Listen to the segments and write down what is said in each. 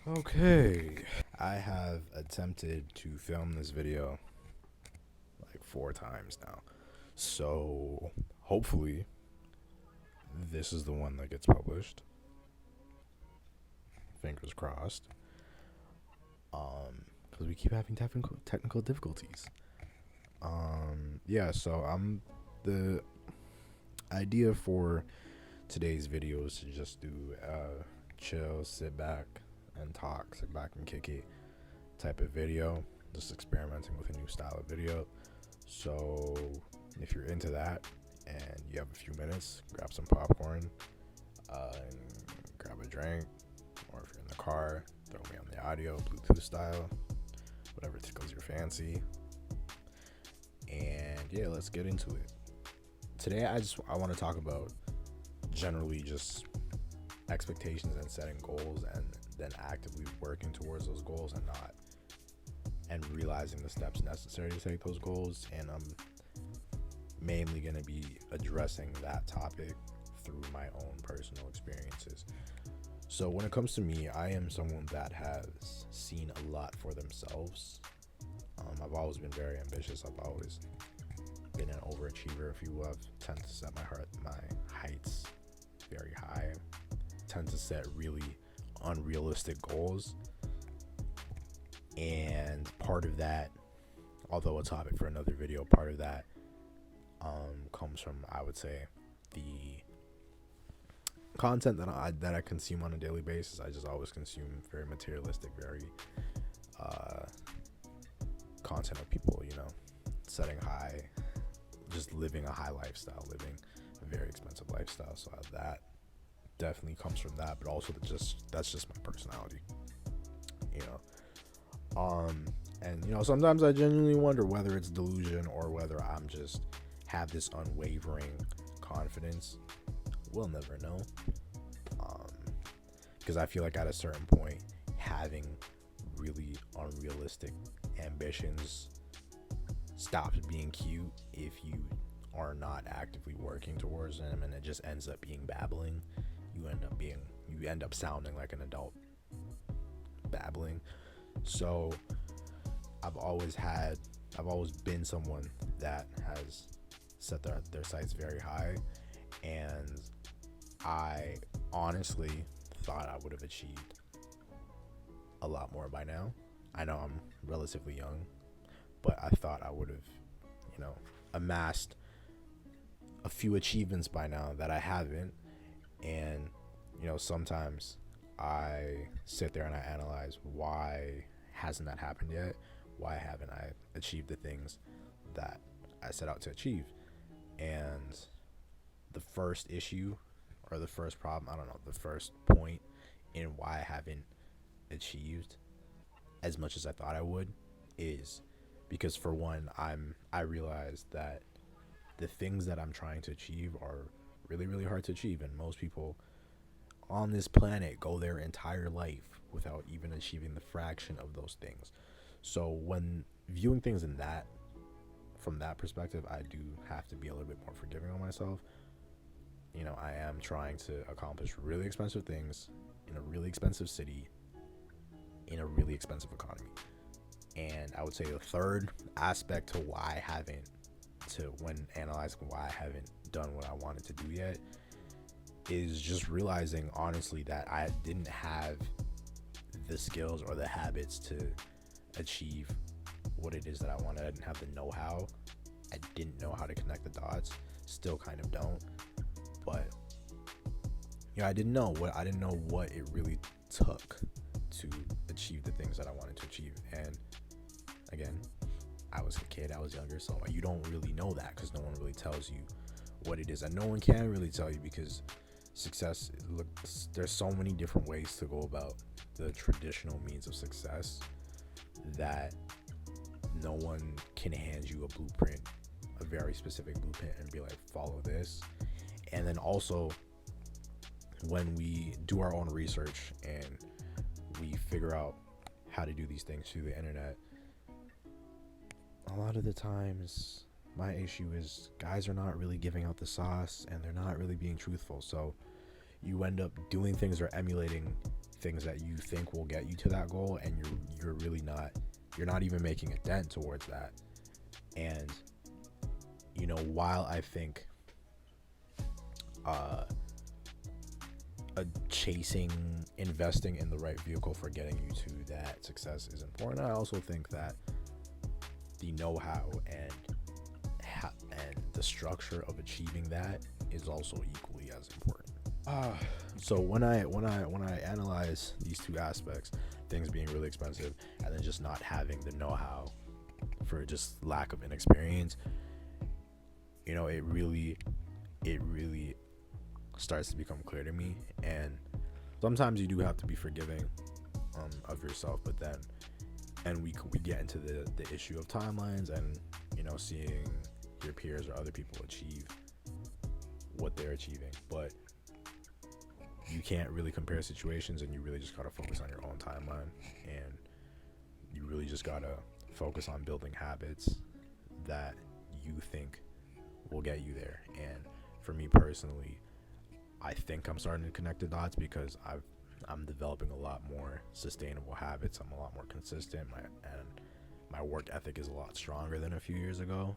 Okay, I have attempted to film this video like 4 times now. So hopefully this is the one that gets published. Fingers crossed. Because we keep having technical difficulties. Yeah, so the idea for today's video is to just do chill, sit back and talk, sit back and kick it type of video. Just experimenting with a new style of video. So if you're into that and you have a few minutes, grab some popcorn, and grab a drink, or if you're in the car, throw me on the audio, Bluetooth style, whatever tickles your fancy. And yeah, let's get into it. Today I want to talk about generally just expectations and setting goals, and then actively working towards those goals and realizing the steps necessary to take those goals. And I'm mainly going to be addressing that topic through my own personal experiences. So when it comes to me, I am someone that has seen a lot for themselves. I've always been very ambitious. I've always been an overachiever, if you will. I tend to set my heights very high. Tend to set really unrealistic goals. And part of that, although a topic for another video, part of that comes from, I would say, the content that I consume on a daily basis. I just always consume very materialistic, very content of people, setting high, just living a high lifestyle, living a very expensive lifestyle. So that definitely comes from that, but also that's just my personality, you know. And sometimes I genuinely wonder whether it's delusion or whether I'm just have this unwavering confidence. We'll never know. Because I feel like at a certain point, having really unrealistic ambitions stops being cute if you are not actively working towards them, and it just ends up being babbling. You end up sounding like an adult babbling. So I've always been someone that has set their sights very high, and I honestly thought I would have achieved a lot more by now. I know I'm relatively young, but I thought I would have, amassed a few achievements by now that I haven't. And, sometimes I sit there and I analyze, why hasn't that happened yet? Why haven't I achieved the things that I set out to achieve? And the first issue, or the first problem, I don't know, the first point in why I haven't achieved as much as I thought I would is because, for one, I realized that the things that I'm trying to achieve are really, really hard to achieve, and most people on this planet go their entire life without even achieving the fraction of those things. So when viewing things from that perspective, I do have to be a little bit more forgiving on myself. I am trying to accomplish really expensive things in a really expensive city in a really expensive economy. And I would say the third aspect to when analyzing why I haven't done what I wanted to do yet, is just realizing honestly that I didn't have the skills or the habits to achieve what it is that I wanted. I didn't have the know-how. I didn't know how to connect the dots. Still kind of don't. But I didn't know what it really took to achieve the things that I wanted to achieve. And again, I was a kid, I was younger, so you don't really know that because no one really tells you what it is, and no one can really tell you, because success, there's so many different ways to go about the traditional means of success that no one can hand you a blueprint, a very specific blueprint, and be like, follow this. And then also, when we do our own research and we figure out how to do these things through the internet, a lot of the times my issue is guys are not really giving out the sauce, and they're not really being truthful. So you end up doing things or emulating things that you think will get you to that goal, and you're really not, you're not even making a dent towards that. And while I think investing in the right vehicle for getting you to that success is important, I also think that the know-how and the structure of achieving that is also equally as important. So when I analyze these two aspects, things being really expensive and then just not having the know-how for just lack of inexperience, it really starts to become clear to me. And sometimes you do have to be forgiving of yourself, but then we get into the issue of timelines and seeing your peers or other people achieve what they're achieving, but you can't really compare situations, and you really just gotta focus on your own timeline, and you really just gotta focus on building habits that you think will get you there. And for me personally, I think I'm starting to connect the dots because I'm developing a lot more sustainable habits. I'm a lot more consistent. My work ethic is a lot stronger than a few years ago,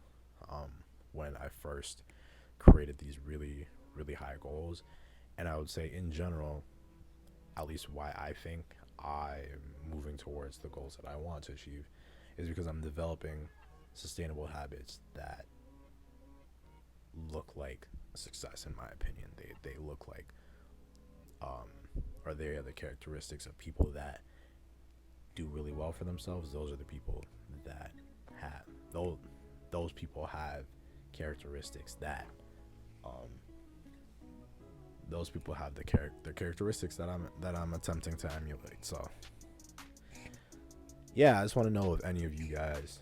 when I first created these really, really high goals. And I would say in general, at least why I think I'm moving towards the goals that I want to achieve is because I'm developing sustainable habits that look like success, in my opinion. They look like, or they are the characteristics of people that do really well for themselves. Those are the people that have those people have characteristics that those people have the characteristics that I'm attempting to emulate. So yeah, I just want to know if any of you guys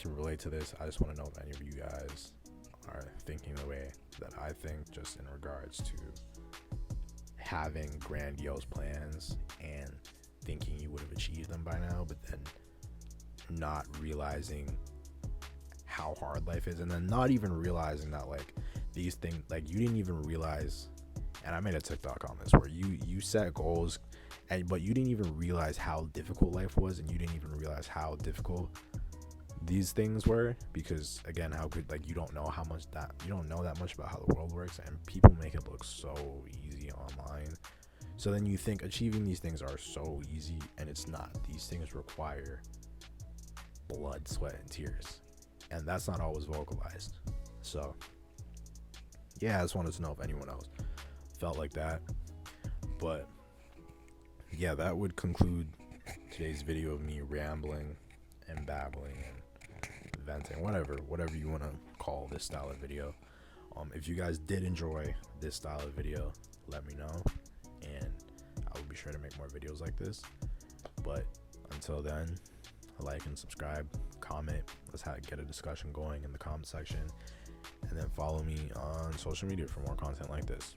can relate to this. I just want to know if any of you guys are thinking the way that I think, just in regards to having grandiose plans and thinking you would have achieved them by now, but then not realizing how hard life is, and then not even realizing that these things, you didn't even realize. And I made a TikTok on this where you set goals, but you didn't even realize how difficult life was, and you didn't even realize how difficult these things were, because again, how could you don't know that much about how the world works, and people make it look so easy online. So then you think achieving these things are so easy, and it's not. These things require blood, sweat, and tears, and that's not always vocalized. So yeah, I just wanted to know if anyone else felt like that. But yeah, that would conclude today's video of me rambling and babbling and venting, whatever you want to call this style of video. If you guys did enjoy this style of video, let me know, and I will be sure to make more videos like this. But until then, like and subscribe, comment, let's get a discussion going in the comment section, and then follow me on social media for more content like this.